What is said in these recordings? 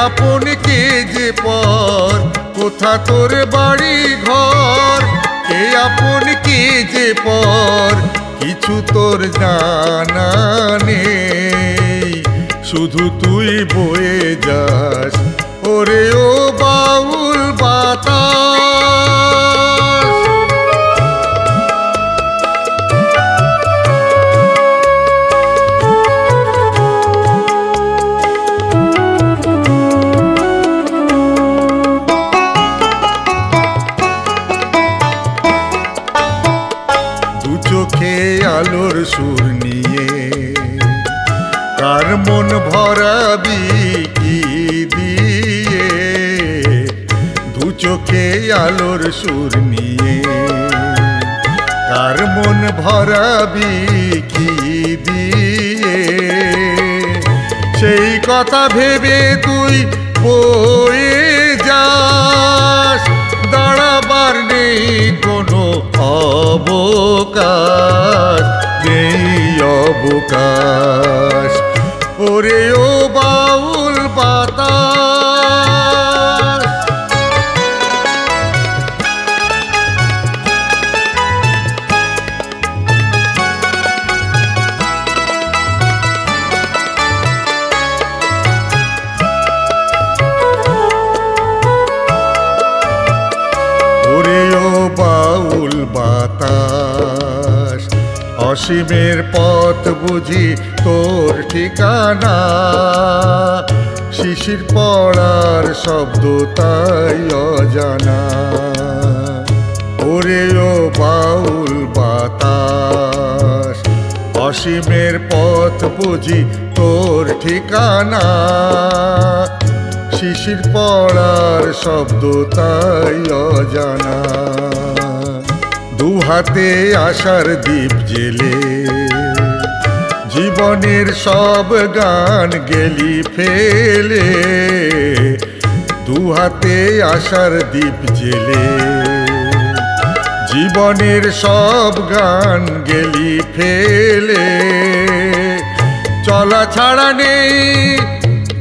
আপন কে যে পর, কোথা তোর বাড়ি ঘর। কে আপন কে যে পর, কিছু তোর জানা নেই। শুধু তুই বয়ে যাস ওরে ও বাউল বাতাস। দু চোখে আলোর সুর নিয়ে কার মন ভরাবি কি দিয়ে। দু চোখে আলোর সুর নিয়ে কার মন ভরাবি কি দিয়ে। সেই কথা ভেবে তুই বয়ে যাস, দাঁড়াবার নেই কোনো অবকাশ, নেই অবকাশ ওরে ও বাউল বাতাস। ওরে ও বাউল বাতাস, অসীমের পথ বুঝি তোর ঠিকানা। শিশির পড়ার শব্দ তাই অজানা। ওরে ও বাউল বাতাস, অসীমের পথ বুঝি তোর ঠিকানা। শিশির পড়ার শব্দ তাই অজানা। দু হাতে আশার দীপ জেলে জীবনের সব গান গেলি ফেলে। দু হাতে আশার দীপ জেলে জীবনের সব গান গেলি ফেলে। চলা ছাড়া নেই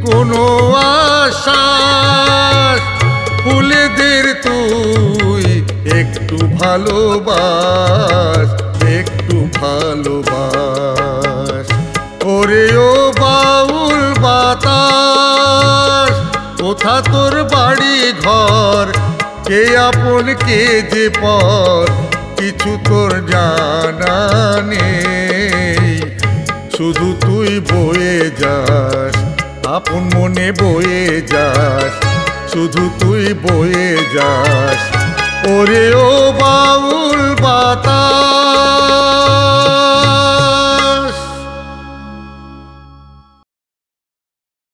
কোনো আশ্বাস, ফুলেদের তুই একটু ভালোবাস, একটু ভালোবাস ওরে ও বাউল বাতাস। কোথা তোর বাড়ি ঘর, কে আপন কে যে পর, কিছু তোর জানা নেই। শুধু তুই বয়ে যাস, আপন মনে বয়ে যাস, শুধু তুই বয়ে যাস ওরে ও বাউল বাতাস।